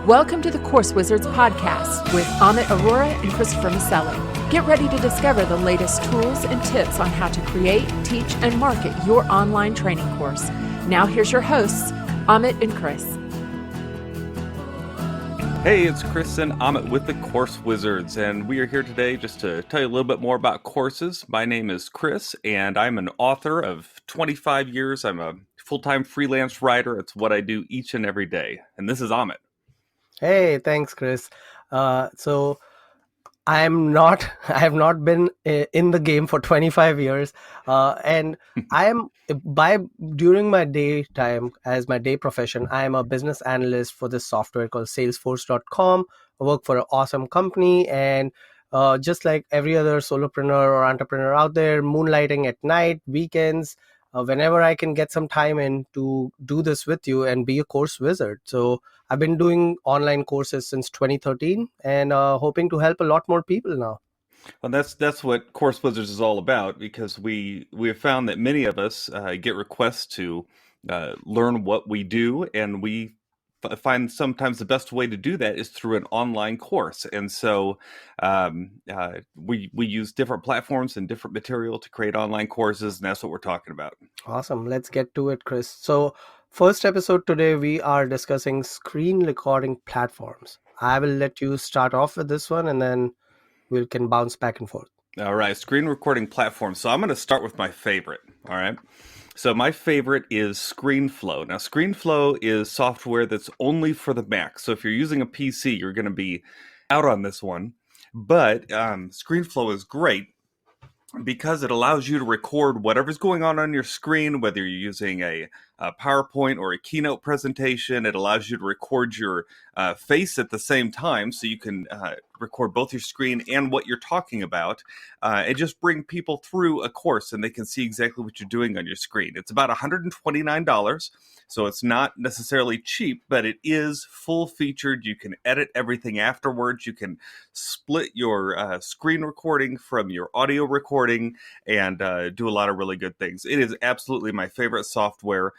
Welcome to the Course Wizards podcast with Amit Arora and Christopher Maselli. Get ready to discover the latest tools and tips on how to create, teach, and market your online training course. Now here's your hosts, Amit and Chris. Hey, it's Chris and Amit with the Course Wizards, and we are here today just to tell you a little bit more about courses. My name is Chris, and I'm an author of 25 years. I'm a full-time freelance writer. It's what I do each and every day. And this is Amit. Hey, thanks, Chris. So I have not been in the game for 25 years. And during my daytime, as my day profession, I am a business analyst for this software called Salesforce.com. I work for an awesome company, and just like every other solopreneur or entrepreneur out there, moonlighting at night, weekends, whenever I can get some time in to do this with you and be a course wizard. So I've been doing online courses since 2013 and hoping to help a lot more people now. Well, that's what Course Wizards is all about, because we have found that many of us get requests to learn what we do, and we find sometimes the best way to do that is through an online course. And so we use different platforms and different material to create online courses, and that's what we're talking about. Awesome. Let's get to it, Chris. So first episode today, we are discussing screen recording platforms. I will let you start off with this one, and then we can bounce back and forth. All right, screen recording platforms. So I'm going to start with my favorite. All right. So my favorite is Screenflow. Now, Screenflow is software that's only for the Mac. So if you're using a PC, you're going to be out on this one. But Screenflow is great because it allows you to record whatever's going on your screen, whether you're using a PowerPoint or a keynote presentation. It allows you to record your face at the same time, so you can record both your screen and what you're talking about, and just bring people through a course, and they can see exactly what you're doing on your screen. It's about $129, so it's not necessarily cheap, but it is full-featured. You can edit everything afterwards. You can split your screen recording from your audio recording and do a lot of really good things. It is absolutely my favorite software.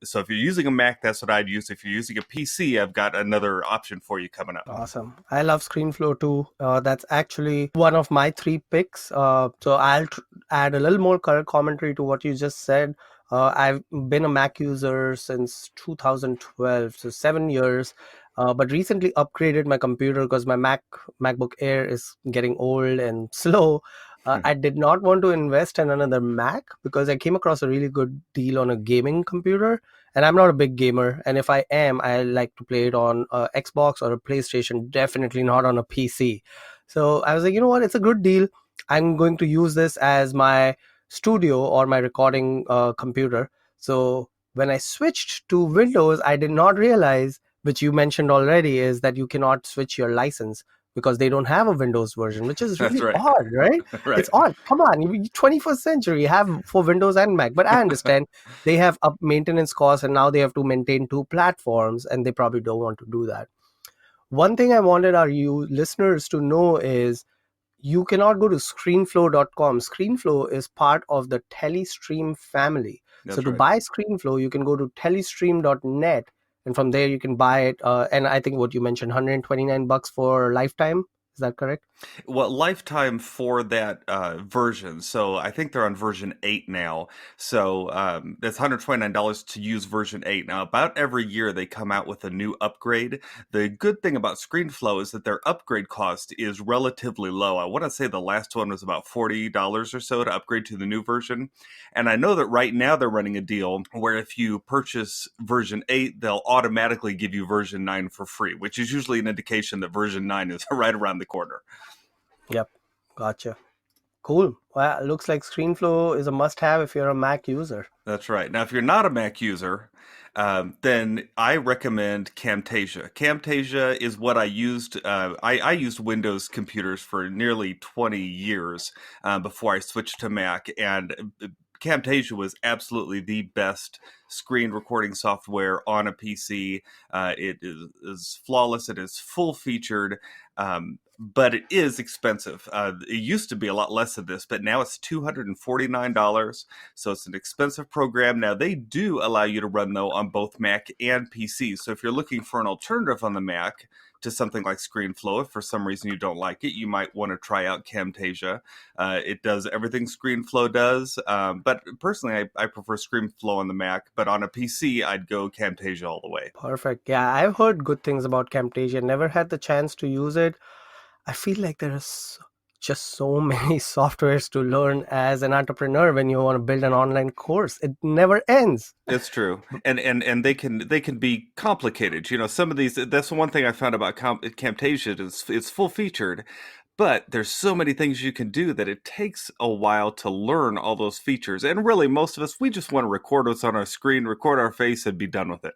So if you're using a Mac, that's what I'd use. If you're using a PC, I've got another option for you coming up. Awesome. I love Screenflow too. That's actually one of my three picks. So I'll add a little more color commentary to what you just said. I've been a Mac user since 2012, so 7 years. But recently upgraded my computer because my MacBook Air is getting old and slow. I did not want to invest in another Mac because I came across a really good deal on a gaming computer, and I'm not a big gamer. And if I am, I like to play it on Xbox or a PlayStation, definitely not on a PC. So I was like, you know what? It's a good deal. I'm going to use this as my studio or my recording computer. So when I switched to Windows, I did not realize, which you mentioned already, is that you cannot switch your license because they don't have a Windows version, which is really odd, right? Right. It's odd. Come on, 21st century, have for Windows and Mac. But I understand they have up maintenance costs, and now they have to maintain two platforms, and they probably don't want to do that. One thing I wanted you listeners to know is you cannot go to screenflow.com. Screenflow is part of the Telestream family. That's so to right. buy Screenflow, you can go to telestream.net. And from there, you can buy it. And I think what you mentioned, $129 for lifetime. Is that correct? Well, lifetime for that version. So I think they're on version 8 now. So that's $129 to use version 8. Now, about every year they come out with a new upgrade. The good thing about Screenflow is that their upgrade cost is relatively low. I want to say the last one was about $40 or so to upgrade to the new version. And I know that right now they're running a deal where if you purchase version 8, they'll automatically give you version 9 for free, which is usually an indication that version 9 is right around the corner. Yep. Gotcha. Cool. Well, it looks like Screenflow is a must-have if you're a Mac user. That's right. Now, if you're not a Mac user, then I recommend Camtasia. Camtasia is what I used. I used Windows computers for nearly 20 years before I switched to Mac, and Camtasia was absolutely the best screen recording software on a PC. It is flawless. It is full featured. But it is expensive. It used to be a lot less of this, but now it's $249. So it's an expensive program. Now, they do allow you to run, though, on both Mac and PC. So if you're looking for an alternative on the Mac to something like Screenflow, if for some reason you don't like it, you might want to try out Camtasia. It does everything Screenflow does. But personally, I prefer Screenflow on the Mac. But on a PC, I'd go Camtasia all the way. Perfect. Yeah, I've heard good things about Camtasia. Never had the chance to use it. I feel like there's just so many softwares to learn as an entrepreneur when you want to build an online course. It never ends. It's true, and they can be complicated. Some of these. That's the one thing I found about Camtasia is it's full featured, but there's so many things you can do that it takes a while to learn all those features. And really, most of us, we just want to record what's on our screen, record our face, and be done with it.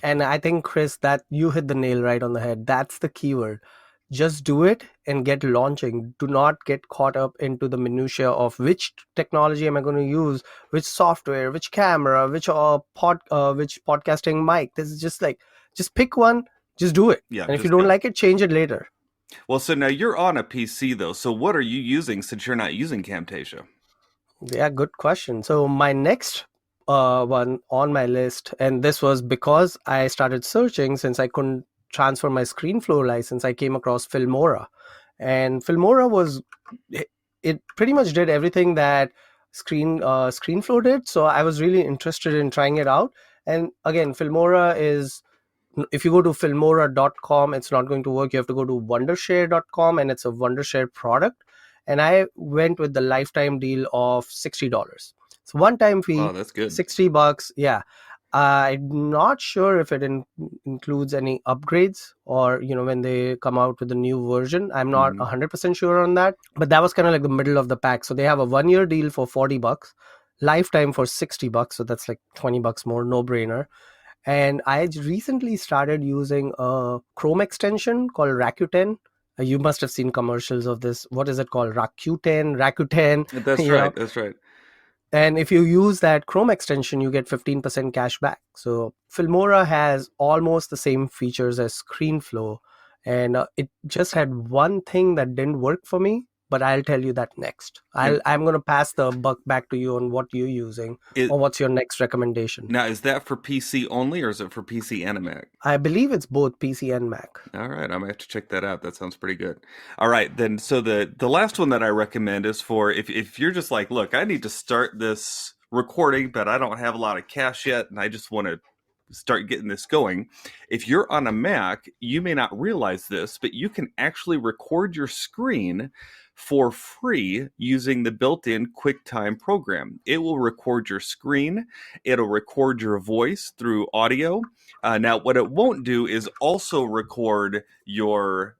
And I think, Chris, that you hit the nail right on the head. That's the keyword. Just do it and get launching. Do not get caught up into the minutia of which technology am I going to use, which software, which camera, which podcasting mic. This is just pick one, just do it. Yeah, and if you don't like it, change it later. Well, so now you're on a PC though. So what are you using since you're not using Camtasia? Yeah, good question. So my next one on my list, and this was because I started searching since I couldn't transfer my Screenflow license, I came across Filmora. And Filmora it pretty much did everything that Screenflow did. So I was really interested in trying it out. And again, Filmora is, if you go to filmora.com, it's not going to work. You have to go to wondershare.com, and it's a Wondershare product. And I went with the lifetime deal of $60. So one-time fee. Oh, that's good. $60. Yeah. I'm not sure if it includes any upgrades or, when they come out with a new version. I'm not 100% sure on that. But that was kind of like the middle of the pack. So they have a 1-year deal for $40, lifetime for $60. So that's like $20 more, no brainer. And I recently started using a Chrome extension called Rakuten. You must have seen commercials of this. What is it called? Rakuten. That's right. That's right. And if you use that Chrome extension, you get 15% cash back. So Filmora has almost the same features as Screenflow. And it just had one thing that didn't work for me, but I'll tell you that next. I'm going to pass the buck back to you on what you're using or what's your next recommendation. Now, is that for PC only or is it for PC and a Mac? I believe it's both PC and Mac. All right, I'm going to have to check that out. That sounds pretty good. All right, then, so the last one that I recommend is for if you're just like, look, I need to start this recording, but I don't have a lot of cash yet, and I just want to start getting this going. If you're on a Mac, you may not realize this, but you can actually record your screen for free using the built-in QuickTime program. It will record your screen. It'll record your voice through audio. Now, what it won't do is also record your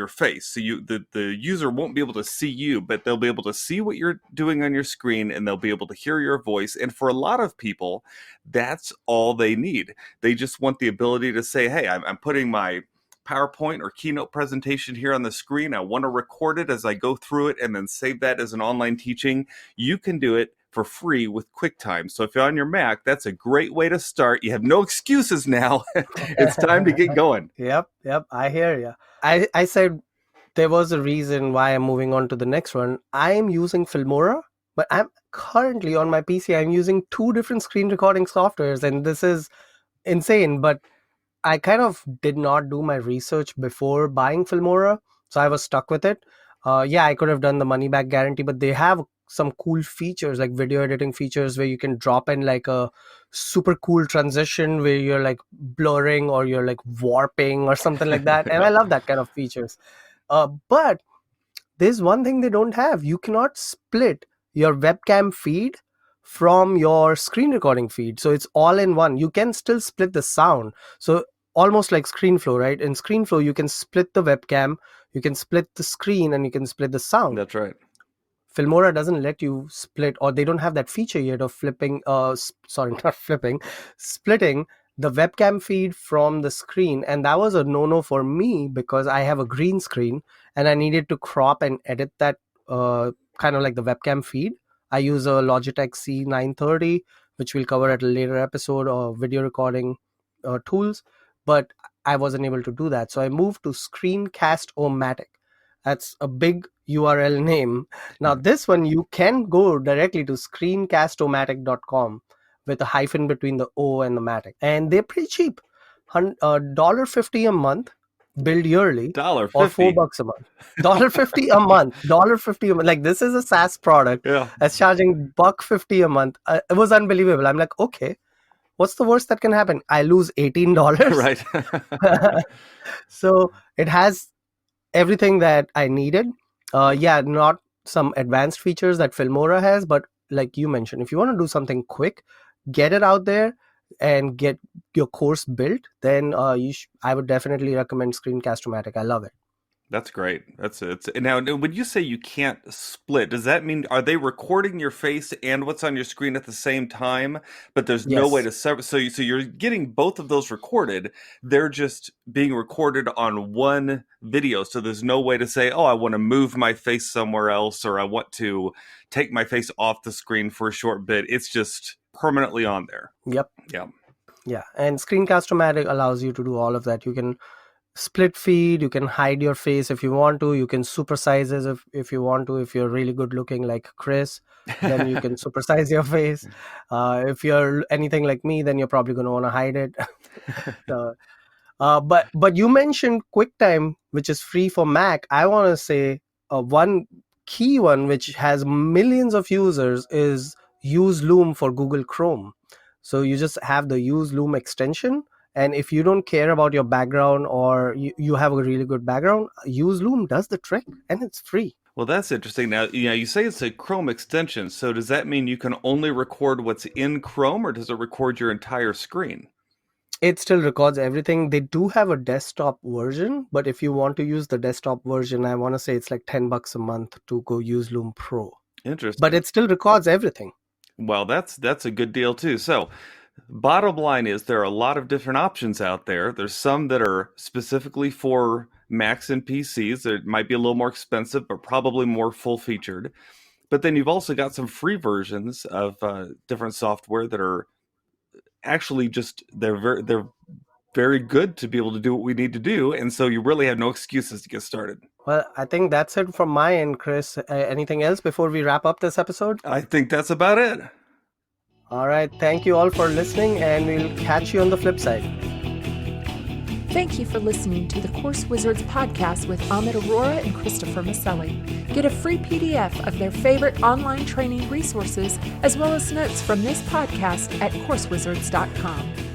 face. So the user won't be able to see you, but they'll be able to see what you're doing on your screen, and they'll be able to hear your voice. And for a lot of people, that's all they need. They just want the ability to say, hey, I'm putting my PowerPoint or keynote presentation here on the screen. I want to record it as I go through it and then save that as an online teaching. You can do it for free with QuickTime. So if you're on your Mac, that's a great way to start. You have no excuses now. It's time to get going. Yep. I hear you. I said there was a reason why I'm moving on to the next one. I am using Filmora, but I'm currently on my PC. I'm using 2 different screen recording softwares, and this is insane. But I kind of did not do my research before buying Filmora, so I was stuck with it. I could have done the money back guarantee, but they have some cool features like video editing features where you can drop in like a super cool transition where you're like blurring or you're like warping or something like that. And I love that kind of features. But there's one thing they don't have. You cannot split your webcam feed from your screen recording feed. So it's all in one. You can still split the sound. So almost like Screenflow, right? In Screenflow, you can split the webcam, you can split the screen, and you can split the sound. That's right. Filmora doesn't let you split, or they don't have that feature yet of splitting the webcam feed from the screen. And that was a no-no for me because I have a green screen and I needed to crop and edit that kind of like the webcam feed. I use a Logitech C930, which we'll cover at a later episode, of video recording tools, but I wasn't able to do that. So I moved to Screencast-O-Matic. That's a big URL name. Now this one, you can go directly to screencast-o-matic.com with a hyphen between the O and the Matic. And they're pretty cheap. $1.50 a month, billed yearly, or $1.50. $4 a month. $1.50 a month. $1.50 a month. Like, this is a SaaS product Yeah. that's charging $1.50 a month. It was unbelievable. I'm like, okay, what's the worst that can happen? I lose $18. Right. So it has everything that I needed. Not some advanced features that Filmora has, but like you mentioned, if you want to do something quick, get it out there and get your course built, then I would definitely recommend Screencast-O-Matic. I love it. That's great. That's it. Now, when you say you can't split, does that mean are they recording your face and what's on your screen at the same time? But there's no way to separate. So you're getting both of those recorded. They're just being recorded on one video. So there's no way to say, oh, I want to move my face somewhere else, or I want to take my face off the screen for a short bit. It's just permanently on there. Yep. Yeah. And Screencast-O-Matic allows you to do all of that. You can split feed, you can hide your face if you want to, you can supersize it if you want to. If you're really good looking like Chris, then you can supersize your face. If you're anything like me, then you're probably going to want to hide it. But you mentioned QuickTime, which is free for Mac. I want to say one key one which has millions of users is Use Loom for Google Chrome. So you just have the Use Loom extension, and if you don't care about your background, or you have a really good background, Use Loom does the trick, and it's free. Well, that's interesting. Now, you say it's a Chrome extension. So does that mean you can only record what's in Chrome, or does it record your entire screen? It still records everything. They do have a desktop version, but if you want to use the desktop version, I want to say it's like $10 a month to go Use Loom Pro. Interesting. But it still records everything. Well, that's a good deal too. So, bottom line is there are a lot of different options out there. There's some that are specifically for Macs and PCs. It might be a little more expensive, but probably more full-featured. But then you've also got some free versions of different software that are actually just they're very good to be able to do what we need to do, and so you really have no excuses to get started. Well, I think that's it from my end, Chris. Anything else before we wrap up this episode? I think that's about it. All right. Thank you all for listening, and we'll catch you on the flip side. Thank you for listening to the Course Wizards podcast with Amit Arora and Christopher Maselli. Get a free PDF of their favorite online training resources, as well as notes from this podcast at coursewizards.com.